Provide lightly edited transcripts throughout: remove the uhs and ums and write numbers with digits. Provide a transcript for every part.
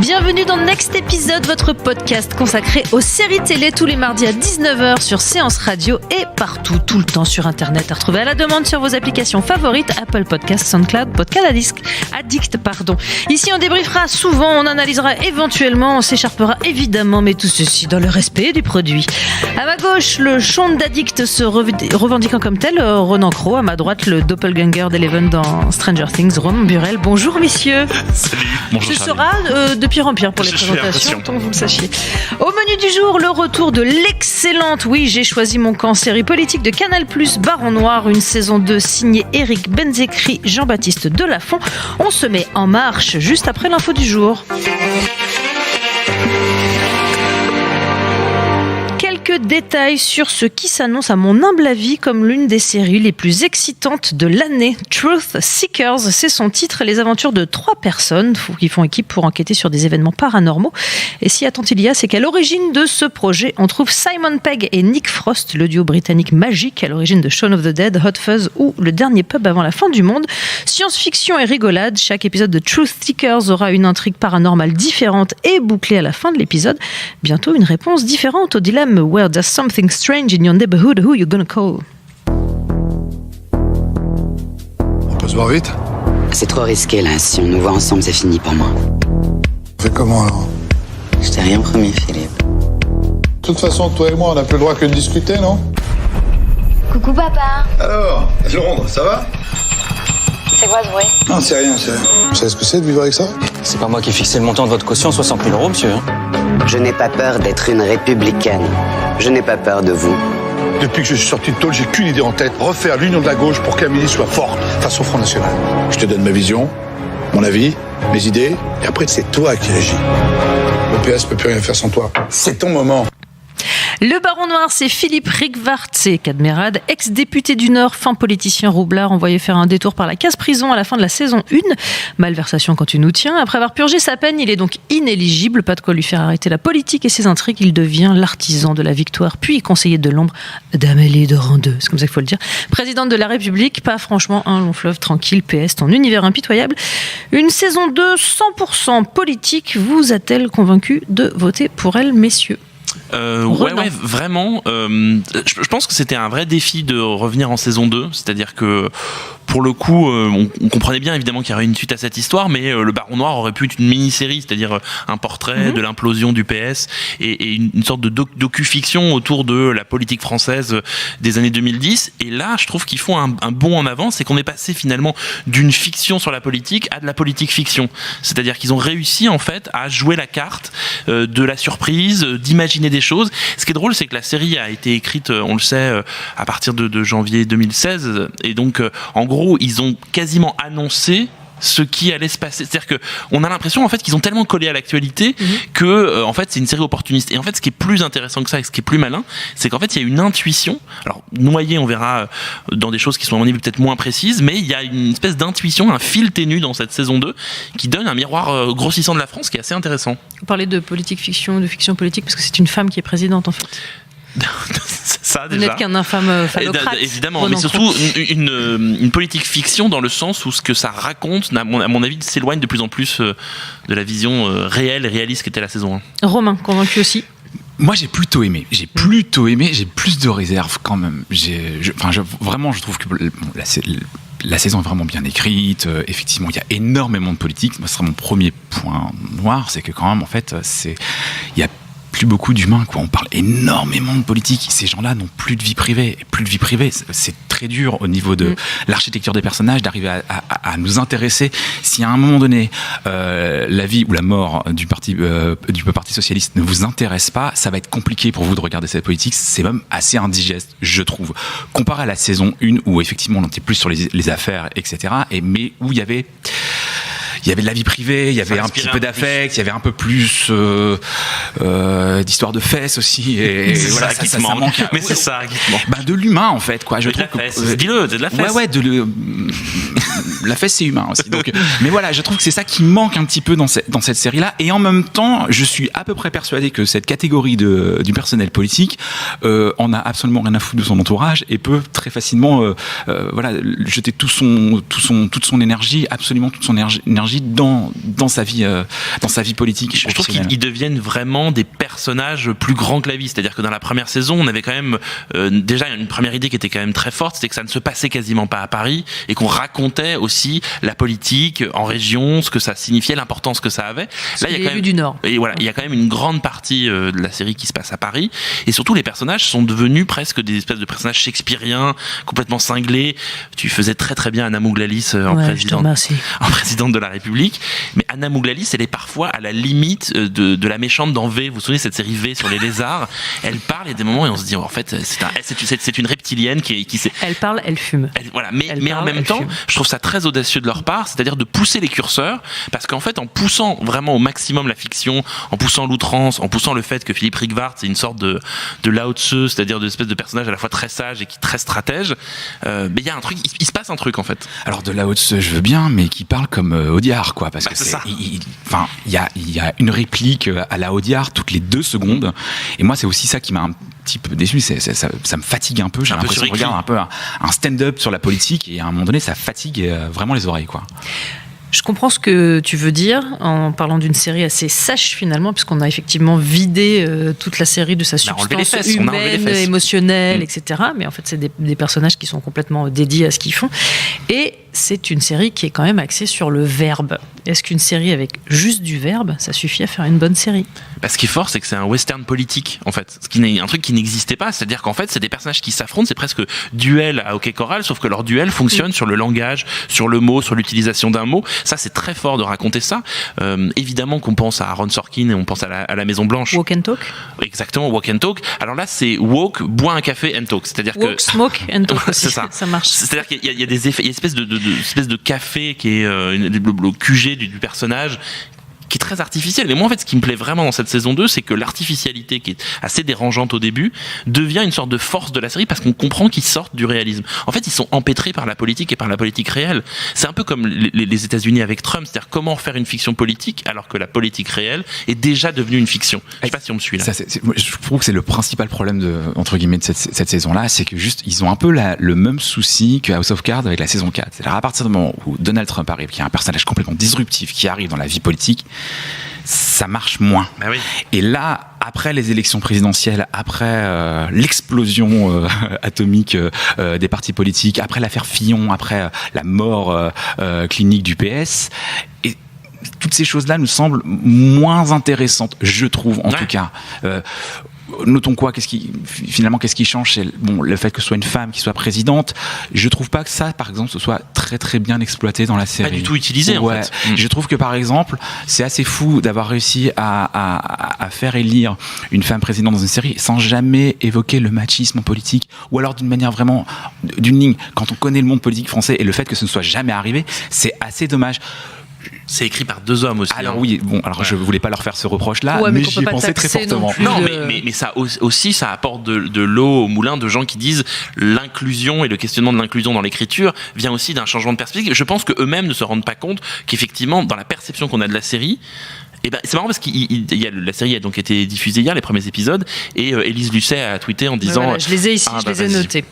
Bienvenue dans Next Episode, votre podcast consacré aux séries télé tous les mardis à 19h sur Séance Radio et partout, tout le temps sur Internet. À retrouver à la demande sur vos applications favorites, Apple Podcasts, SoundCloud, Podcast Addict. Ici, on débriefera souvent, on analysera éventuellement, on s'écharpera évidemment, mais tout ceci dans le respect du produit. À ma gauche, le Sean d'Addict se revendiquant comme tel, Ronan Crowe. À ma droite, le doppelganger d'Eleven dans Stranger Things, Romain Burel. Bonjour, messieurs. Salut. Bonjour. Ce sera de pire en pire pour les présentations, tant que vous le sachiez. Au menu du jour, le retour de l'excellente, oui, j'ai choisi mon camp, série politique de Canal+, Baron Noir, une saison 2 signée Éric Benzécry, Jean-Baptiste Delafont. On se met en marche juste après l'info du jour. Quelques détails sur ce qui s'annonce à mon humble avis comme l'une des séries les plus excitantes de l'année. Truth Seekers, c'est son titre, les aventures de 3 personnes qui font équipe pour enquêter sur des événements paranormaux. Et si attend il y a, c'est qu'à l'origine de ce projet, on trouve Simon Pegg et Nick Frost, le duo britannique magique à l'origine de Shaun of the Dead, Hot Fuzz ou Le Dernier Pub avant la fin du monde. Science-fiction et rigolade, chaque épisode de Truth Seekers aura une intrigue paranormale différente et bouclée à la fin de l'épisode. Bientôt une réponse différente au dilemme Where there's something strange in your neighborhood, who you gonna call? On peut se voir vite? C'est trop risqué là, si on nous voit ensemble c'est fini pour moi. On fait comment alors? Je t'ai rien promis, Philippe. De toute façon, toi et moi, on n'a plus le droit que de discuter, non? Coucou papa. Alors, Londres, ça va? C'est quoi ce bruit? Non, c'est rien, c'est rien. Vous savez ce que c'est de vivre avec ça? C'est pas moi qui ai fixé le montant de votre caution, 60 000 €, monsieur. Je n'ai pas peur d'être une républicaine. Je n'ai pas peur de vous. Depuis que je suis sorti de tôle, j'ai qu'une idée en tête. Refaire l'union de la gauche pour qu'Amélie soit forte face au Front National. Je te donne ma vision, mon avis, mes idées, et après c'est toi qui agis. Le PS peut plus rien faire sans toi. C'est ton moment. Le Baron Noir, c'est Philippe Rickwart, c'est Cadmerade, ex-député du Nord, fin politicien roublard, envoyé faire un détour par la case prison à la fin de la saison 1. Malversation quand tu nous tiens. Après avoir purgé sa peine, il est donc inéligible. Pas de quoi lui faire arrêter la politique et ses intrigues. Il devient l'artisan de la victoire, puis conseiller de l'ombre d'Amélie de Randeux. C'est comme ça qu'il faut le dire. Présidente de la République, pas franchement un long fleuve tranquille. PS, ton univers impitoyable. Une saison 2 100% politique vous a-t-elle convaincu de voter pour elle, messieurs? Ouais, vraiment. Je pense que c'était un vrai défi de revenir en saison 2. C'est-à-dire que, pour le coup, on comprenait bien évidemment qu'il y aurait une suite à cette histoire, mais le Baron Noir aurait pu être une mini-série, c'est-à-dire un portrait de l'implosion du PS et une sorte de docu-fiction autour de la politique française des années 2010. Et là, je trouve qu'ils font un bond en avant, c'est qu'on est passé finalement d'une fiction sur la politique à de la politique-fiction. C'est-à-dire qu'ils ont réussi en fait à jouer la carte de la surprise, d'imaginer des choses. Ce qui est drôle, c'est que la série a été écrite, on le sait, à partir de janvier 2016, et donc en gros, ils ont quasiment annoncé ce qui allait se passer. C'est-à-dire que on a l'impression en fait qu'ils ont tellement collé à l'actualité que en fait c'est une série opportuniste. Et en fait, ce qui est plus intéressant que ça et ce qui est plus malin, c'est qu'en fait il y a une intuition. Alors noyé, on verra dans des choses qui sont à mon avis peut-être moins précises, mais il y a une espèce d'intuition, un fil ténu dans cette saison 2 qui donne un miroir grossissant de la France qui est assez intéressant. Vous parlez de politique-fiction, de fiction politique, parce que c'est une femme qui est présidente en fait. Ça, déjà. Vous n'êtes qu'un infâme phallocrate. Évidemment, mais surtout une politique fiction dans le sens où ce que ça raconte, à mon avis, s'éloigne de plus en plus de la vision réelle et réaliste qu'était la saison 1. Romain, convaincu aussi? Moi, j'ai plutôt aimé. J'ai plus de réserve quand même. Vraiment, je trouve que la saison est vraiment bien écrite. Effectivement, il y a énormément de politique. Moi, ce serait mon premier point noir, c'est que quand même, en fait, il y a plus beaucoup d'humains, quoi. On parle énormément de politique. Ces gens-là n'ont plus de vie privée. Et plus de vie privée, c'est très dur au niveau de l'architecture des personnages d'arriver à nous intéresser. Si à un moment donné, la vie ou la mort du parti socialiste ne vous intéresse pas, ça va être compliqué pour vous de regarder cette politique. C'est même assez indigeste, je trouve. Comparé à la saison 1 où effectivement on était plus sur les affaires, etc. Mais où il y avait de la vie privée, il y avait un petit peu d'affect, il y avait un peu plus d'histoire de fesses aussi, et voilà, ça manque. Mais c'est ça qui te manque. De l'humain en fait, quoi. Je trouve de la fesse. Dis-le, de la fesse. Ouais, la fesse c'est humain aussi. Donc, mais voilà, je trouve que c'est ça qui manque un petit peu dans cette série-là. Et en même temps, je suis à peu près persuadé que cette catégorie du personnel politique en a absolument rien à foutre de son entourage et peut très facilement jeter toute son énergie, absolument toute son énergie dans sa vie politique. Je trouve qu'ils deviennent vraiment des personnages plus grands que la vie. C'est-à-dire que dans la première saison, on avait quand même déjà une première idée qui était quand même très forte, c'était que ça ne se passait quasiment pas à Paris et qu'on racontait aussi la politique en région, ce que ça signifiait, l'importance que ça avait. Là, il y a quand même du Nord. Et voilà, il y a quand même une grande partie de la série qui se passe à Paris. Et surtout, les personnages sont devenus presque des espèces de personnages shakespeariens, complètement cinglés. Tu faisais très très bien Anna Mouglalis en présidente de la République. Mais Anna Mouglalis, elle est parfois à la limite de la méchante dans V. Vous vous souvenez cette série V sur les lézards? Elle parle, il y a des moments et on se dit, en fait, c'est une reptilienne qui s'est... Elle parle, elle fume. Mais en même temps, je trouve ça très audacieux de leur part, c'est-à-dire de pousser les curseurs, parce qu'en fait, en poussant vraiment au maximum la fiction, en poussant l'outrance, en poussant le fait que Philippe Rigvart, c'est une sorte de Lao Tzu, c'est-à-dire de espèce de personnage à la fois très sage et qui très stratège, mais il y a un truc, il se passe un truc en fait. Alors de Lao Tzu, je veux bien, mais qui parle comme Audiard, quoi, parce que il y a une réplique à la Audiard toutes les 2 secondes, et moi c'est aussi ça qui m'a un petit peu déçu, ça me fatigue un peu, j'ai l'impression que je regarde un peu un stand-up sur la politique, et à un moment donné ça fatigue vraiment les oreilles, quoi. Je comprends ce que tu veux dire en parlant d'une série assez sèche finalement, puisqu'on a effectivement vidé toute la série de sa substance humaine, émotionnelle, etc. Mais en fait, c'est des personnages qui sont complètement dédiés à ce qu'ils font. Et c'est une série qui est quand même axée sur le verbe. Est-ce qu'une série avec juste du verbe, ça suffit à faire une bonne série ? Ce qui est fort, c'est que c'est un western politique, en fait. Ce qui est un truc qui n'existait pas. C'est-à-dire qu'en fait, c'est des personnages qui s'affrontent, c'est presque duel à hockey choral, sauf que leur duel fonctionne sur le langage, sur le mot, sur l'utilisation d'un mot. Ça, c'est très fort de raconter ça. Évidemment qu'on pense à Aaron Sorkin et on pense à la Maison Blanche. Walk and Talk. Exactement, Walk and Talk. Alors là, c'est walk, bois un café and talk. C'est-à-dire walk, smoke and talk aussi. C'est ça marche. C'est-à-dire qu'il y a des effets, il y a une espèce de café qui est le QG du personnage, qui est très artificiel. Mais moi, en fait, ce qui me plaît vraiment dans cette saison 2, c'est que l'artificialité, qui est assez dérangeante au début, devient une sorte de force de la série parce qu'on comprend qu'ils sortent du réalisme. En fait, ils sont empêtrés par la politique et par la politique réelle. C'est un peu comme les États-Unis avec Trump, c'est-à-dire comment faire une fiction politique alors que la politique réelle est déjà devenue une fiction. Je sais pas si on me suit là. Je trouve que c'est le principal problème entre guillemets de cette saison-là, c'est que juste ils ont un peu le même souci que House of Cards avec la saison 4. C'est-à-dire à partir du moment où Donald Trump arrive, qui est un personnage complètement disruptif, qui arrive dans la vie politique, ça marche moins. Oui. Et là, après les élections présidentielles, après l'explosion atomique des partis politiques, après l'affaire Fillon, après la mort clinique du PS, et toutes ces choses-là nous semblent moins intéressantes, je trouve, en tout cas. Notons quoi, qu'est-ce qui change, c'est le fait que ce soit une femme qui soit présidente. Je trouve pas que ça, par exemple, ce soit très très bien exploité dans la série. Pas du tout utilisé, en fait. Je trouve que par exemple, c'est assez fou d'avoir réussi à faire élire une femme présidente dans une série sans jamais évoquer le machisme en politique, ou alors d'une manière vraiment d'une ligne. Quand on connaît le monde politique français et le fait que ce ne soit jamais arrivé, c'est assez dommage. C'est écrit par 2 hommes aussi. Alors je voulais pas leur faire ce reproche-là, mais j'y ai pensé très fortement. Non, mais ça aussi, ça apporte de l'eau au moulin de gens qui disent l'inclusion et le questionnement de l'inclusion dans l'écriture vient aussi d'un changement de perspective. Je pense qu'eux-mêmes ne se rendent pas compte qu'effectivement, dans la perception qu'on a de la série, c'est marrant parce que la série a donc été diffusée hier, les premiers épisodes, et Élise Lucet a tweeté en disant... Voilà, je les ai ici, je les ai notés.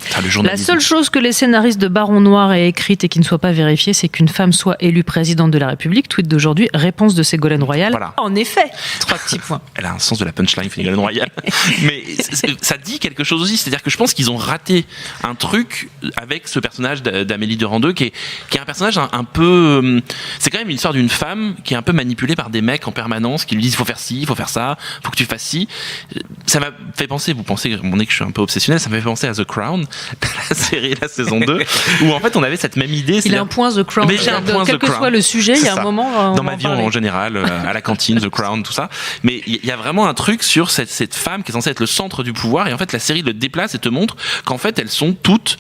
La seule chose chose que les scénaristes de Baron Noir aient écrite et qui ne soit pas vérifiée, c'est qu'une femme soit élue présidente de la République. Tweet d'aujourd'hui, réponse de Ségolène Royal. Voilà. En effet, 3 petits points. Elle a un sens de la punchline, Ségolène Royal. Mais ça dit quelque chose aussi, c'est-à-dire que je pense qu'ils ont raté un truc avec ce personnage d'Amélie Durand-Deux, qui est un personnage un peu... C'est quand même une histoire d'une femme qui est un peu manipulée par des mecs en permanence, qui lui disent il faut faire ci, il faut faire ça, il faut que tu fasses ci. Ça m'a fait penser, vous pensez que je suis un peu obsessionnel, ça m'a fait penser à The Crown, la série, la saison 2, où en fait on avait cette même idée. Il a un point The Crown. Mais j'ai un point quel The que Crown. Soit le sujet, il y a un moment. Dans ma vie en général, à la cantine, The Crown, tout ça. Mais il y a vraiment un truc sur cette femme qui est censée être le centre du pouvoir, et en fait la série le déplace et te montre qu'en fait elles sont toutes,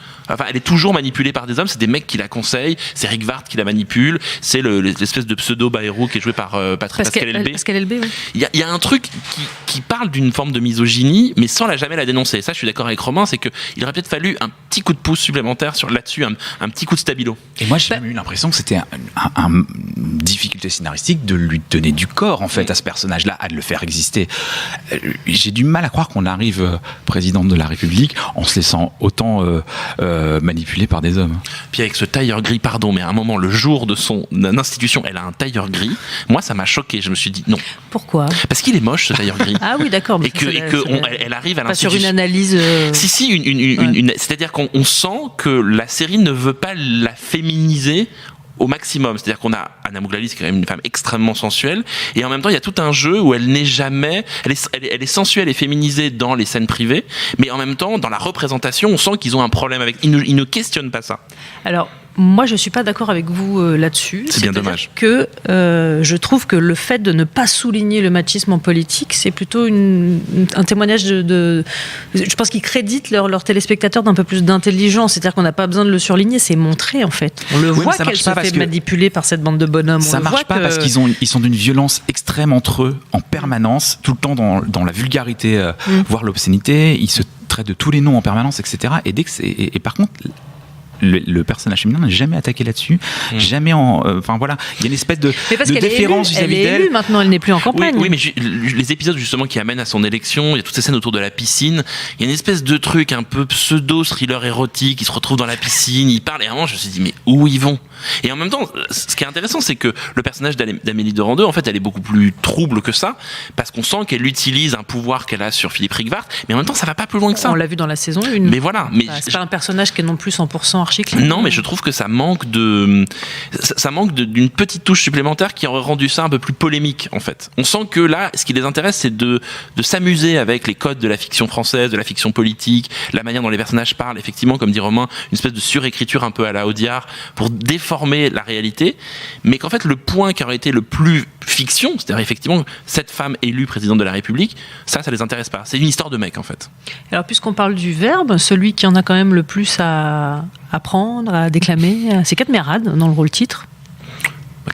elle est toujours manipulée par des hommes, c'est des mecs qui la conseillent, c'est Rick Vart qui la manipule, c'est l'espèce de pseudo Bayrou qui est joué par Patrick Pascal. Pascal Elbé. Pascal Elbé, oui. Il y a un truc qui parle d'une forme de misogynie, mais sans jamais la dénoncer. Ça, je suis d'accord avec Romain, c'est qu'il aurait peut-être fallu un petit coup de pouce supplémentaire là-dessus, un petit coup de stabilo. Et moi, j'ai jamais eu l'impression que c'était une difficulté scénaristique de lui donner du corps, en fait, à ce personnage-là, à de le faire exister. J'ai du mal à croire qu'on arrive présidente de la République en se laissant autant manipuler par des hommes. Puis avec ce tailleur gris, pardon, mais à un moment, le jour de son institution, elle a un tailleur gris. Moi, ça m'a choqué. Je me suis dit non. Pourquoi ? Parce qu'il est moche, ce tailleur gris. Ah oui, d'accord. Et elle arrive à pas sur l'institution. une analyse. Si, c'est-à-dire qu'on sent que la série ne veut pas la féminiser au maximum. C'est-à-dire qu'on a Anna Mouglalis, qui est quand même une femme extrêmement sensuelle, et en même temps, il y a tout un jeu où elle n'est jamais... Elle est sensuelle et féminisée dans les scènes privées, mais en même temps, dans la représentation, on sent qu'ils ont un problème avec... Ils ne questionnent pas ça. Alors, moi, je ne suis pas d'accord avec vous là-dessus. C'est bien dommage. Que je trouve que le fait de ne pas souligner le machisme en politique, c'est plutôt un témoignage de... Je pense qu'ils créditent leurs téléspectateurs d'un peu plus d'intelligence. C'est-à-dire qu'on n'a pas besoin de le surligner, c'est montré, en fait. On le voit qu'elle se fait manipuler par cette bande de bonhommes. Ça marche pas parce qu'ils sont d'une violence extrême entre eux, en permanence, tout le temps dans la vulgarité, voire l'obscénité. Ils se traitent de tous les noms en permanence, etc. Et par contre... Le personnage féminin n'a jamais attaqué là-dessus, jamais enfin voilà, il y a une espèce de déférence vis-à-vis d'elle. Elle est élue, maintenant, elle n'est plus en campagne. Oui, mais les épisodes justement qui amènent à son élection, il y a toutes ces scènes autour de la piscine, il y a une espèce de truc un peu pseudo-thriller érotique, ils se retrouvent dans la piscine, ils parlent, et à un moment je me suis dit mais où ils vont ? Et en même temps, ce qui est intéressant, c'est que le personnage d'Amélie de Randeux, en fait, elle est beaucoup plus trouble que ça, parce qu'on sent qu'elle utilise un pouvoir qu'elle a sur Philippe Rigvart, mais en même temps ça va pas plus loin que ça. On l'a vu dans la saison 1. Mais voilà. Mais c'est pas un personnage qui est non plus 100% archi-clean. Non, mais je trouve que ça manque d'une petite touche supplémentaire qui aurait rendu ça un peu plus polémique, en fait. On sent que là, ce qui les intéresse, c'est de s'amuser avec les codes de la fiction française, de la fiction politique, la manière dont les personnages parlent, effectivement, comme dit Romain, une espèce de surécriture un peu à la Audiard pour déformer la réalité, mais qu'en fait, le point qui aurait été le plus fiction, c'est-à-dire effectivement, cette femme élue présidente de la République, ça les intéresse pas. C'est une histoire de mec, en fait. Alors, puisqu'on parle du verbe, celui qui en a quand même le plus à apprendre, à déclamer, c'est Cadmerade dans le rôle titre.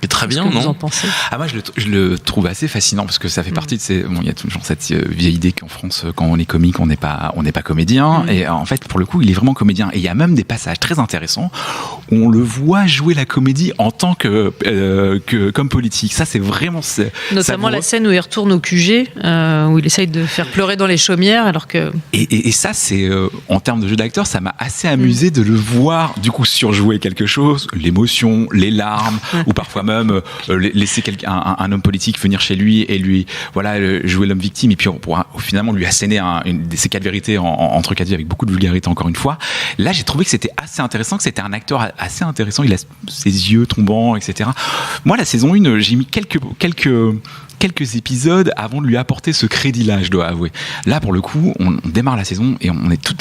Très bien, non ? Qu'est-ce que vous en pensez ? Moi, je le trouve assez fascinant parce que ça fait partie de ces. Bon, il y a toujours cette vieille idée qu'en France, quand on est comique, on n'est pas comédien. Et en fait, pour le coup, il est vraiment comédien. Et il y a même des passages très intéressants où on le voit jouer la comédie en tant que comme politique. Ça, c'est vraiment. Notamment la scène où il retourne au QG, où il essaye de faire pleurer dans les chaumières, alors que. Et ça, c'est en termes de jeu d'acteur, ça m'a assez amusé de le voir du coup surjouer quelque chose, l'émotion, les larmes, ou parfois même laisser un homme politique venir chez lui et lui jouer l'homme victime et puis pour finalement lui asséner ses quatre vérités entre quatre vies avec beaucoup de vulgarité encore une fois. Là, j'ai trouvé que c'était assez intéressant, que c'était un acteur assez intéressant, il a ses yeux tombants, etc. Moi, la saison 1, j'ai mis quelques épisodes avant de lui apporter ce crédit-là, je dois avouer. Là, pour le coup, on démarre la saison et on est tout...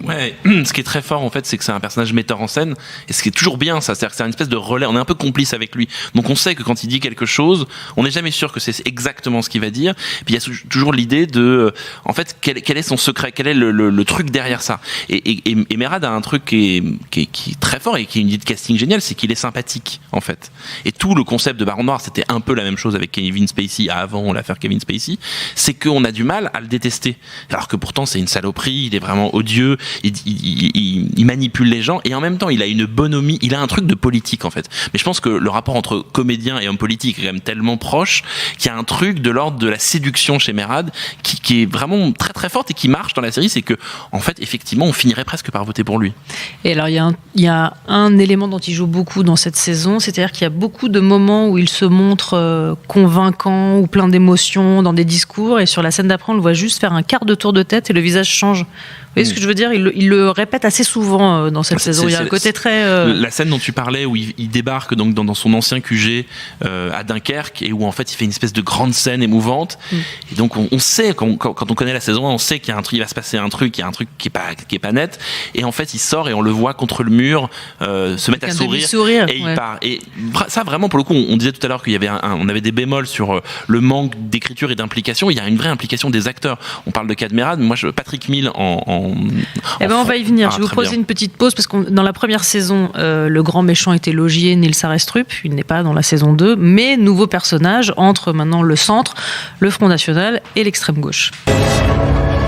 Ouais, ce qui est très fort, en fait, c'est que c'est un personnage metteur en scène, et ce qui est toujours bien, ça, c'est-à-dire que c'est une espèce de relais, on est un peu complice avec lui. Donc on sait que quand il dit quelque chose, on n'est jamais sûr que c'est exactement ce qu'il va dire. Puis il y a toujours l'idée de... en fait, quel est son secret ? Quel est le truc derrière ça ? Et Merad a un truc qui est très fort et qui est une idée de casting géniale, c'est qu'il est sympathique, en fait. Et tout le concept de Baron Noir, c'était un peu la même chose avec Kevin Spacey avant l'affaire Kevin Spacey, c'est qu'on a du mal à le détester. Alors que pourtant, c'est une saloperie, il est vraiment odieux, il manipule les gens, et en même temps, il a une bonhomie, il a un truc de politique, en fait. Mais je pense que le rapport entre comédien et homme politique est quand même tellement proche qu'il y a un truc de l'ordre de la séduction chez Merad qui est vraiment très très forte et qui marche dans la série, c'est que, en fait, effectivement, on finirait presque par voter pour lui. Et alors, il y a un élément dont il joue beaucoup dans cette saison, c'est-à-dire qu'il y a beaucoup de moments où il se montre convaincant ou plein d'émotions dans des discours, et sur la scène d'après on le voit juste faire un quart de tour de tête et le visage change. Vous voyez ce que je veux dire ? Il le répète assez souvent dans cette saison. Il y a un côté très... La scène dont tu parlais, où il débarque donc dans son ancien QG à Dunkerque, et où en fait il fait une espèce de grande scène émouvante. Et donc on sait, quand on connaît la saison 1, on sait qu'il y a un truc, il va se passer un truc, il y a un truc qui est pas net. Et en fait il sort et on le voit contre le mur se mettre à sourire. Et il part. Et ça vraiment, pour le coup, on disait tout à l'heure qu'il y avait on avait des bémols sur le manque d'écriture et d'implication. Il y a une vraie implication des acteurs. On parle de Cadmerade, moi Patrick Mill en on va y venir. Je vais vous poser une petite pause parce que dans la première saison, le grand méchant était Laugier, Nils Arestrup. Il n'est pas dans la saison 2, mais nouveau personnage entre maintenant le centre, le Front National et l'extrême gauche.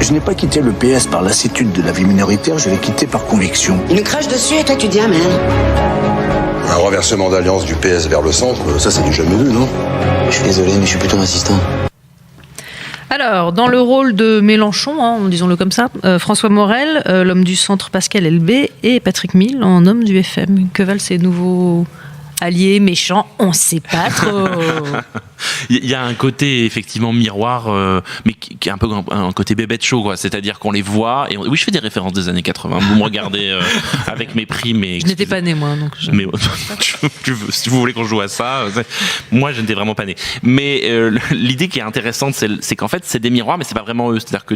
Je n'ai pas quitté le PS par lassitude de la vie minoritaire, je l'ai quitté par conviction. Il nous crache dessus et toi tu dis amen. Un renversement d'alliance du PS vers le centre, ça c'est du jamais vu, non? Je suis désolé, mais je suis plutôt insistant. Alors, dans le rôle de Mélenchon, disons-le comme ça, François Morel, l'homme du centre Pascal Elbé et Patrick Mille en homme du FM. Que valent ces nouveaux alliés méchants? On ne sait pas trop. Il y a un côté effectivement miroir, mais qui est un peu un côté bébête show, quoi. C'est-à-dire qu'on les voit et oui, je fais des références des années 80. Vous me regardez avec mépris, mais je n'étais pas né moi, donc. Mais si vous voulez qu'on joue à ça, moi je n'étais vraiment pas né. Mais l'idée qui est intéressante, c'est qu'en fait c'est des miroirs, mais c'est pas vraiment eux. C'est-à-dire que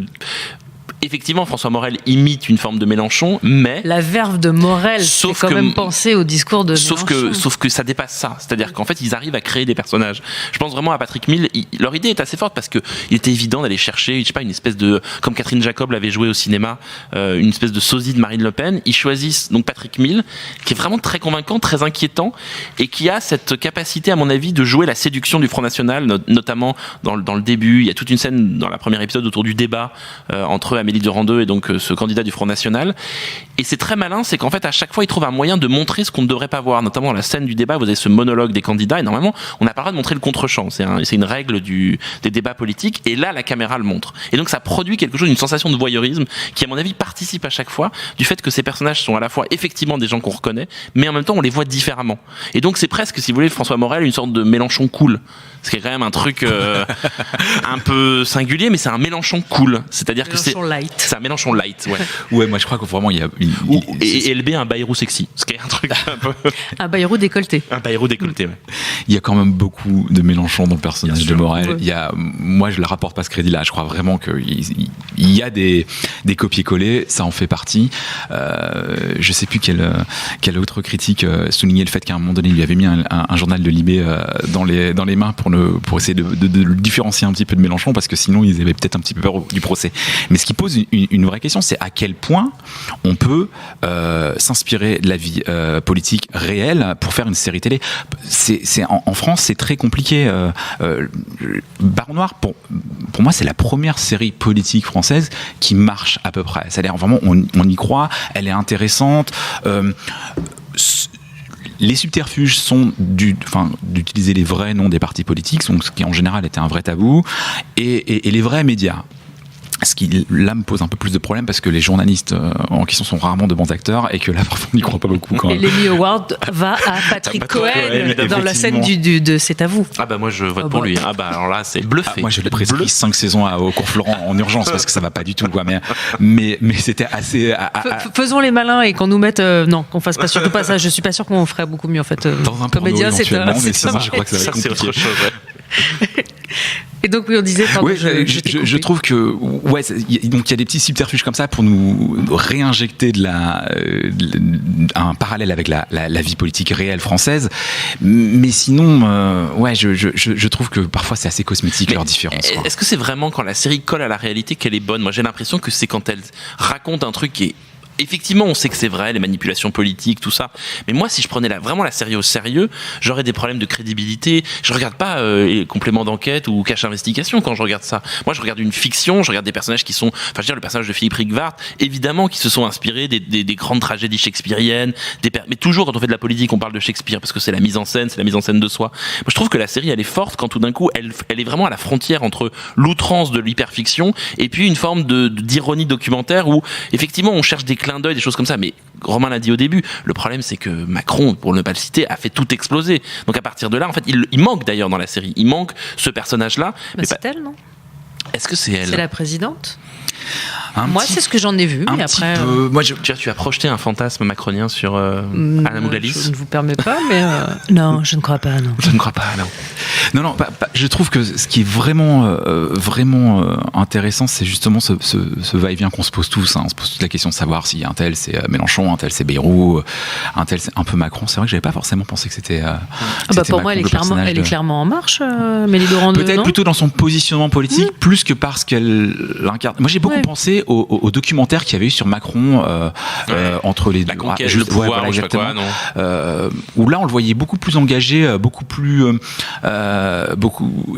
effectivement, François Morel imite une forme de Mélenchon, mais... La verve de Morel, c'est quand même penser au discours de Mélenchon. Sauf que ça dépasse ça. C'est-à-dire qu'en fait, ils arrivent à créer des personnages. Je pense vraiment à Patrick Mille. Leur idée est assez forte parce qu'il était évident d'aller chercher, je sais pas, une espèce de... Comme Catherine Jacob l'avait joué au cinéma, une espèce de sosie de Marine Le Pen. Ils choisissent donc Patrick Mille, qui est vraiment très convaincant, très inquiétant, et qui a cette capacité, à mon avis, de jouer la séduction du Front National, notamment dans le début. Il y a toute une scène dans la première épisode autour du débat entre Amélie de Randeux et donc ce candidat du Front National. Et c'est très malin, c'est qu'en fait à chaque fois il trouve un moyen de montrer ce qu'on ne devrait pas voir, notamment dans la scène du débat. Vous avez ce monologue des candidats et normalement on n'a pas le droit de montrer le contre-champ, c'est une règle des débats politiques, et là la caméra le montre, et donc ça produit quelque chose, une sensation de voyeurisme qui à mon avis participe à chaque fois du fait que ces personnages sont à la fois effectivement des gens qu'on reconnaît, mais en même temps on les voit différemment, et donc c'est presque, si vous voulez, François Morel, une sorte de Mélenchon cool, ce qui est quand même un truc un peu singulier, mais c'est un Mélenchon cool, c'est-à-dire que c'est un Mélenchon light, ouais. Ouais, moi je crois que vraiment il y a et LB un Bayrou sexy, ce qui est un truc un peu... un Bayrou décolleté. Un Bayrou décolleté, ouais. Il y a quand même beaucoup de Mélenchon dans le personnage de Morel. Ouais. Moi je ne rapporte pas ce crédit-là. Je crois vraiment qu'il y a des copier-coller, ça en fait partie. Je sais plus quelle autre critique soulignait le fait qu'à un moment donné il lui avait mis un journal de Libé dans les mains pour essayer de le différencier un petit peu de Mélenchon, parce que sinon ils avaient peut-être un petit peu peur du procès. Mais ce qui pose une vraie question, c'est à quel point on peut s'inspirer de la vie politique réelle pour faire une série télé. En France, c'est très compliqué. Baron Noir, pour moi, c'est la première série politique française qui marche à peu près. C'est-à-dire vraiment, on y croit, elle est intéressante. Les subterfuges sont d'utiliser les vrais noms des partis politiques, ce qui en général était un vrai tabou, et les vrais médias. Ce qui, là, me pose un peu plus de problèmes parce que les journalistes en question sont rarement de bons acteurs et que là, parfois, on n'y croit pas beaucoup. Quand même. Et l'Emmy Award va à Patrick Cohen dans la scène de C'est à vous. Ah bah moi, je vote pour lui. Ah bah alors là, c'est bluffé. Moi, je l'ai prescrit 5 saisons au cours Florent en urgence parce que ça va pas du tout, quoi. Mais c'était assez... Faisons les malins et qu'on nous mette... non, qu'on fasse pas, surtout pas ça. Je suis pas sûr qu'on ferait beaucoup mieux, en fait. Dans un comédien, c'est ça, je crois que ça va être c'est autre chose, ouais. Et donc, oui, on disait... Pardon, je trouve que... Ouais, donc il y a des petits subterfuges comme ça pour nous réinjecter un parallèle avec la vie politique réelle française. Mais sinon, je trouve que parfois c'est assez cosmétique leur différence. Est-ce que c'est vraiment quand la série colle à la réalité qu'elle est bonne? Moi, j'ai l'impression que c'est quand elle raconte un truc qui est... Effectivement, on sait que c'est vrai, les manipulations politiques, tout ça. Mais moi, si je prenais vraiment la série au sérieux, j'aurais des problèmes de crédibilité. Je regarde pas complément d'enquête ou cache investigation quand je regarde ça. Moi, je regarde une fiction, je regarde des personnages qui sont... Enfin, je veux dire, le personnage de Philippe Rigvart, évidemment, qui se sont inspirés des grandes tragédies shakespeariennes. Mais toujours, quand on fait de la politique, on parle de Shakespeare, parce que c'est la mise en scène, c'est la mise en scène de soi. Moi, je trouve que la série, elle est forte quand tout d'un coup, elle est vraiment à la frontière entre l'outrance de l'hyperfiction et puis une forme d'ironie documentaire où, effectivement, on cherche des clins d'œil, des choses comme ça, mais Romain l'a dit au début, le problème c'est que Macron, pour ne pas le citer, a fait tout exploser. Donc à partir de là, en fait, il manque d'ailleurs dans la série, il manque ce personnage-là. Mais c'est elle, non? Est-ce que c'est elle? C'est la présidente? Moi, c'est ce que j'en ai vu, mais après... Moi, tu as projeté un fantasme macronien sur Alain Moulalis? Je ne vous permets pas, mais... Non, je ne crois pas, non. Je ne crois pas, non. Non, je trouve que ce qui est vraiment intéressant, c'est justement ce va-et-vient qu'on se pose tous. On se pose toute la question de savoir si un tel c'est Mélenchon, un tel c'est Bayrou, un tel c'est un peu Macron. C'est vrai que j'avais pas forcément pensé que c'était. Pour moi, elle est clairement en marche, Amélie de Randeux. Peut-être plutôt dans son positionnement politique, plus que parce qu'elle l'incarne. Moi, j'ai beaucoup pensé au documentaire qu'il y avait eu sur Macron entre les deux. La conquête, le pouvoir, je sais pas quoi, non. Où là, on le voyait beaucoup plus engagé, beaucoup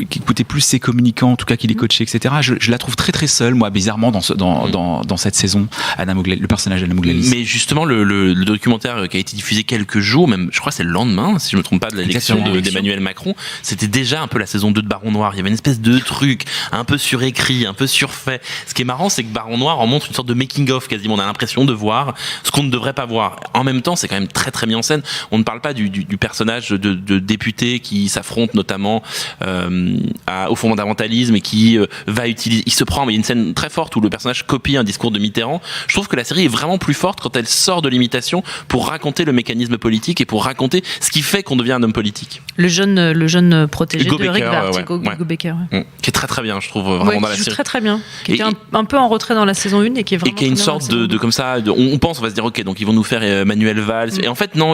qui écoutait plus ses communicants, en tout cas qui les coachait, etc. Je la trouve très très seule, moi, bizarrement, dans cette saison, le personnage d'Anna Mouglalis. Mais justement, le documentaire qui a été diffusé quelques jours, même, je crois que c'est le lendemain, si je me trompe pas, de l'élection d'Emmanuel Macron, c'était déjà un peu la saison 2 de Baron Noir. Il y avait une espèce de truc un peu surécrit, un peu surfait. Ce qui est marrant, c'est que Baron Noir en montre une sorte de making-of quasiment. On a l'impression de voir ce qu'on ne devrait pas voir. En même temps, c'est quand même très très mis en scène. On ne parle pas du personnage de député qui s'affronte notamment au fondamentalisme et qui va utiliser. Il se prend, mais il y a une scène très forte où le personnage copie un discours de Mitterrand. Je trouve que la série est vraiment plus forte quand elle sort de l'imitation pour raconter le mécanisme politique et pour raconter ce qui fait qu'on devient un homme politique. Le jeune protégé Hugo de Rick Becker, Vart, Hugo Becker. Qui est très très bien, je trouve, vraiment dans la série. série. Très très bien. Qui était un peu en retrait dans la saison 1 et qui est vraiment. Et qui a une sorte de comme ça, on pense, on va se dire, ok, donc ils vont nous faire Manuel Valls. Et en fait, non,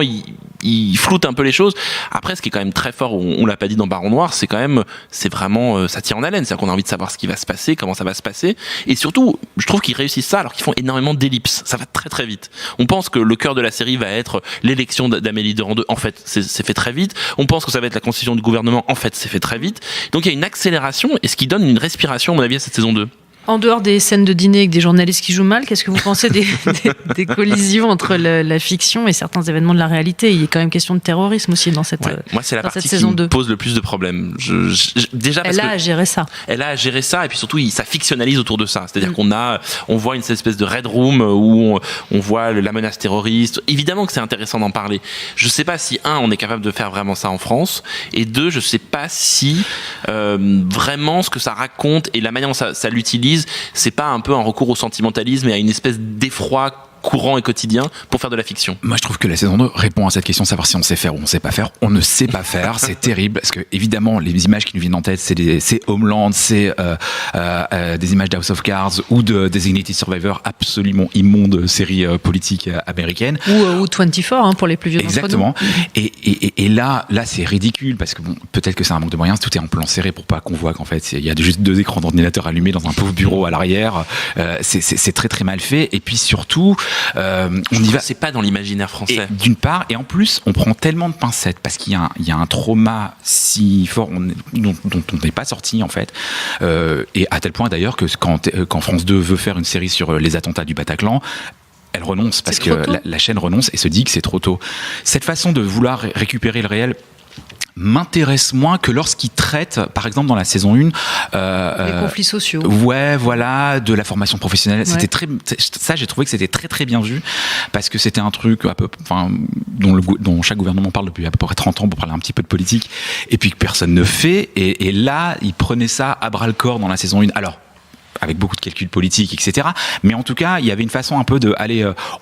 il floute un peu les choses. Après, ce qui est quand même très fort, on l'a pas dit dans Baron Noir, c'est vraiment, ça tient en haleine. C'est-à-dire qu'on a envie de savoir ce qui va se passer, comment ça va se passer. Et surtout, je trouve qu'ils réussissent ça alors qu'ils font énormément d'ellipses. Ça va très très vite. On pense que le cœur de la série va être l'élection d'Amélie de Randeux. En fait, c'est fait très vite. On pense que ça va être la constitution du gouvernement. En fait, c'est fait très vite. Donc il y a une accélération et ce qui donne une respiration, à mon avis, à cette saison 2. En dehors des scènes de dîner avec des journalistes qui jouent mal, qu'est-ce que vous pensez des collisions entre la fiction et certains événements de la réalité? Il y a quand même question de terrorisme aussi dans cette saison 2. Moi, c'est la partie qui me pose le plus de problèmes. Déjà parce elle a à gérer ça. Elle a à gérer ça et puis surtout, ça fictionnalise autour de ça. C'est-à-dire on voit une espèce de red room où on voit la menace terroriste. Évidemment que c'est intéressant d'en parler. Je sais pas si, on est capable de faire vraiment ça en France, et deux, je sais pas si vraiment ce que ça raconte et la manière dont ça l'utilise, c'est pas un peu un recours au sentimentalisme et à une espèce d'effroi courant et quotidien pour faire de la fiction. Moi, je trouve que la saison 2 répond à cette question de savoir si on sait faire ou on sait pas faire. On ne sait pas faire, c'est terrible, parce que évidemment, les images qui nous viennent en tête, c'est Homeland, c'est des images d'House of Cards ou de Designated Survivor, absolument immonde série politique américaine. Ou 24, pour les plus vieux d'entre nous. Exactement. Et là, c'est ridicule, parce que peut-être que c'est un manque de moyens, tout est en plan serré pour pas qu'on voit qu'en fait, il y a juste 2 écrans d'ordinateur allumés dans un pauvre bureau à l'arrière. C'est très très mal fait. Et puis surtout, on y va. C'est pas dans l'imaginaire français. D'une part, et en plus, on prend tellement de pincettes parce qu'il y a un trauma si fort dont on n'est pas sorti en fait, et à tel point d'ailleurs que quand France 2 veut faire une série sur les attentats du Bataclan, elle renonce parce que la chaîne renonce et se dit que c'est trop tôt. Cette façon de vouloir récupérer le réel m'intéresse moins que lorsqu'il traite, par exemple dans la saison 1, les conflits sociaux. Ouais, voilà, de la formation professionnelle. Ouais. Ça, j'ai trouvé que c'était très très bien vu, parce que c'était un truc dont chaque gouvernement parle depuis à peu près 30 ans pour parler un petit peu de politique, et puis que personne ne fait. Et là, il prenait ça à bras le corps dans la saison 1. Alors, avec beaucoup de calculs politiques, etc. Mais en tout cas, il y avait une façon un peu de,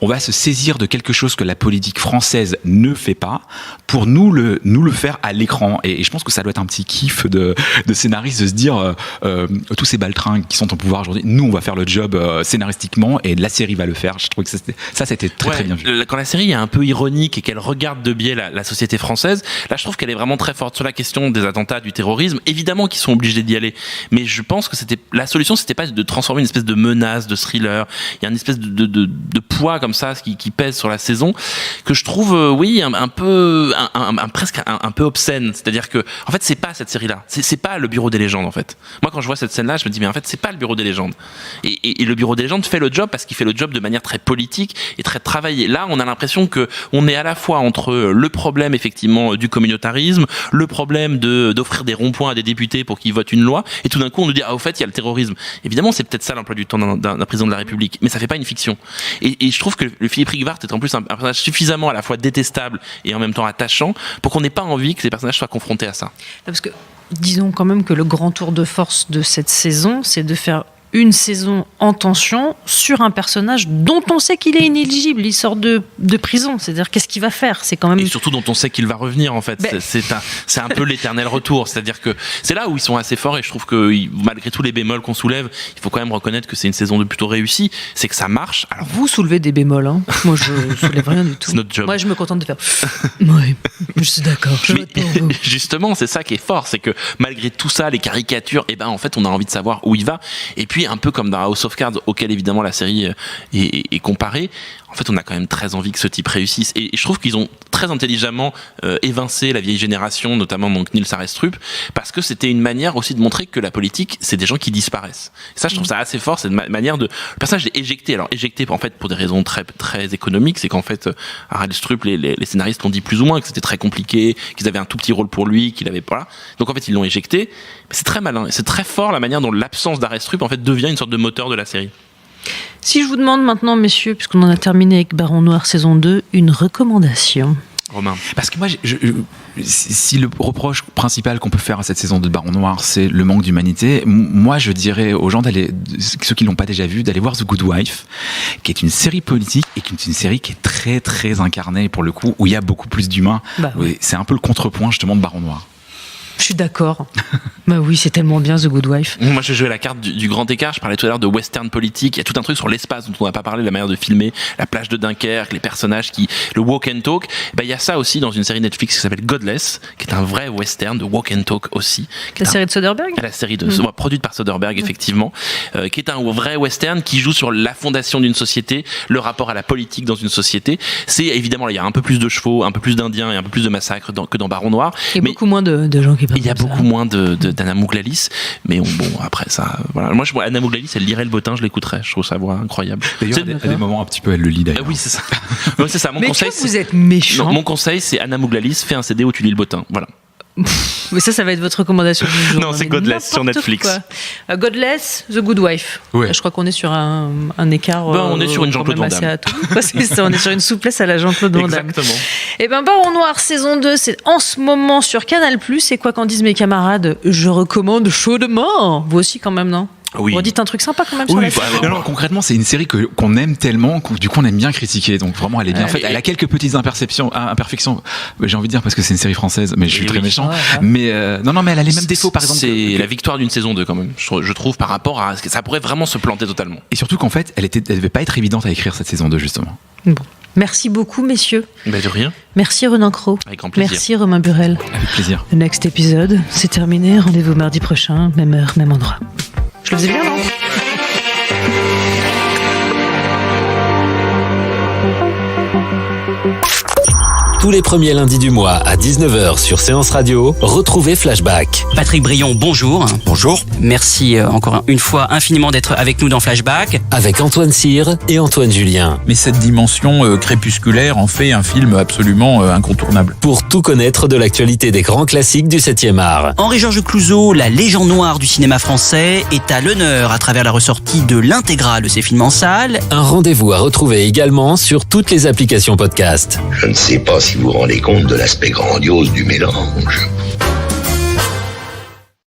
on va se saisir de quelque chose que la politique française ne fait pas pour nous le faire à l'écran. Et je pense que ça doit être un petit kiff de scénariste de se dire, tous ces baltringues qui sont au pouvoir aujourd'hui, nous, on va faire le job scénaristiquement et la série va le faire. Je trouvais que ça c'était très très bien vu. Quand la série est un peu ironique et qu'elle regarde de biais la société française, là, je trouve qu'elle est vraiment très forte sur la question des attentats, du terrorisme. Évidemment qu'ils sont obligés d'y aller. Mais je pense que la solution, c'était pas de transformer une espèce de menace, de thriller. Il y a une espèce de poids comme ça qui pèse sur la saison que je trouve, presque un peu obscène. C'est-à-dire que, en fait, c'est pas cette série-là. C'est pas le Bureau des légendes, en fait. Moi, quand je vois cette scène-là, je me dis, mais en fait, c'est pas le Bureau des légendes. Et le Bureau des légendes fait le job parce qu'il fait le job de manière très politique et très travaillée. Là, on a l'impression que on est à la fois entre le problème, effectivement, du communautarisme, le problème d'offrir des ronds-points à des députés pour qu'ils votent une loi, et tout d'un coup, on nous dit, au fait, il y a le terrorisme. Évidemment, c'est peut-être ça l'emploi du temps d'un président de la République, mais ça fait pas une fiction. Et je trouve que le Philippe Rigvart est en plus un personnage suffisamment à la fois détestable et en même temps attachant pour qu'on n'ait pas envie que ces personnages soient confrontés à ça. Parce que disons quand même que le grand tour de force de cette saison, c'est de faire une saison en tension sur un personnage dont on sait qu'il est inéligible, il sort de prison, c'est-à-dire qu'est-ce qu'il va faire, c'est quand même... Et surtout dont on sait qu'il va revenir en fait, c'est un peu l'éternel retour, c'est-à-dire que c'est là où ils sont assez forts, et je trouve que malgré tous les bémols qu'on soulève, il faut quand même reconnaître que c'est une saison de plutôt réussie, c'est que ça marche. Alors, vous soulevez des bémols, hein. Moi je soulève rien du tout. C'est notre job. Moi je me contente de faire oui, je suis d'accord, je vote pour vous. Justement, c'est ça qui est fort, c'est que malgré tout ça, les caricatures, en fait on a envie de savoir où il va, et puis oui, un peu comme dans House of Cards, auquel évidemment la série est comparée. En fait, on a quand même très envie que ce type réussisse. Et je trouve qu'ils ont très intelligemment évincé la vieille génération, notamment donc Nils Arestrup, parce que c'était une manière aussi de montrer que la politique, c'est des gens qui disparaissent. Et ça, je trouve ça assez fort, c'est une manière de... Le personnage est éjecté. Alors, éjecté, en fait, pour des raisons très, très économiques, c'est qu'en fait, Arestrup, les scénaristes l'ont dit plus ou moins, que c'était très compliqué, qu'ils avaient un tout petit rôle pour lui, qu'il avait pas. Donc, en fait, ils l'ont éjecté. Mais c'est très malin. Et c'est très fort la manière dont l'absence d'Arestrup, en fait, devient une sorte de moteur de la série. Si je vous demande maintenant, messieurs, puisqu'on en a terminé avec Baron Noir saison 2, une recommandation. Romain. Parce que moi, si le reproche principal qu'on peut faire à cette saison de Baron Noir, c'est le manque d'humanité, moi je dirais aux gens ceux qui l'ont pas déjà vu, d'aller voir The Good Wife, qui est une série politique et qui est une série qui est très très incarnée pour le coup, où il y a beaucoup plus d'humains. Oui. C'est un peu le contrepoint justement de Baron Noir. Je suis d'accord. Bah oui, c'est tellement bien The Good Wife. Moi, j'ai joué la carte du grand écart. Je parlais tout à l'heure de western politique. Il y a tout un truc sur l'espace dont on n'a pas parlé, la manière de filmer, la plage de Dunkerque, les personnages le walk and talk. Il y a ça aussi dans une série Netflix qui s'appelle Godless, qui est un vrai western de walk and talk aussi. La série de Soderbergh. La série produite par Soderbergh, effectivement, qui est un vrai western qui joue sur la fondation d'une société, le rapport à la politique dans une société. C'est évidemment, il y a un peu plus de chevaux, un peu plus d'Indiens et un peu plus de massacres que dans Baron Noir. Et beaucoup moins de gens qui parlent. Il y a beaucoup moins d'Anna Mouglalis, mais bon, après ça, voilà. Moi, Anna Mouglalis, elle lirait le bottin, je l'écouterais. Je trouve sa voix incroyable. D'ailleurs, à des moments un petit peu, elle le lit d'ailleurs. Oui, c'est ça. Ouais, c'est ça. Mon mais conseil, vous êtes méchant. Non, mon conseil, c'est Anna Mouglalis, fais un CD où tu lis le bottin. Voilà. Mais ça va être votre recommandation du jour. Non, c'est Godless sur Netflix. Godless, The Good Wife. Ouais. Je crois qu'on est sur un écart. On est sur une Jean-Claude Van Damme. C'est ça, on est sur une souplesse à la Jean-Claude Van Damme. Exactement. Et Baron Noir saison 2, c'est en ce moment sur Canal+. Et quoi qu'en disent mes camarades, je recommande chaudement. Vous aussi quand même, non? Oui. Vous dites un truc sympa quand même sur la série. Non, concrètement, c'est une série qu'on aime tellement, du coup on aime bien critiquer. Donc vraiment, elle est bien faite. Elle a quelques petites imperfections. J'ai envie de dire parce que c'est une série française, mais je suis très méchant. Mais mais elle a les mêmes défauts, par exemple. C'est la victoire d'une saison 2 quand même. Je trouve par rapport à ça pourrait vraiment se planter totalement. Et surtout qu'en fait, elle devait pas être évidente à écrire cette saison 2 justement. Bon. Merci beaucoup, messieurs. De rien. Merci Renan Cros. Avec grand plaisir. Merci Romain Burel. Avec plaisir. Le next épisode, c'est terminé. Rendez-vous mardi prochain, même heure, même endroit. Je le faisais bien, non ? Tous les premiers lundis du mois à 19h sur Séance Radio, retrouvez Flashback. Patrick Brion, bonjour. Bonjour. Merci encore une fois infiniment d'être avec nous dans Flashback. Avec Antoine Cyr et Antoine Julien. Mais cette dimension crépusculaire en fait un film absolument incontournable. Pour tout connaître de l'actualité des grands classiques du 7e art. Henri-Georges Clouzot, la légende noire du cinéma français, est à l'honneur à travers la ressortie de l'intégrale de ses films en salle. Un rendez-vous à retrouver également sur toutes les applications podcast. Je ne sais pas si vous vous rendez compte de l'aspect grandiose du mélange.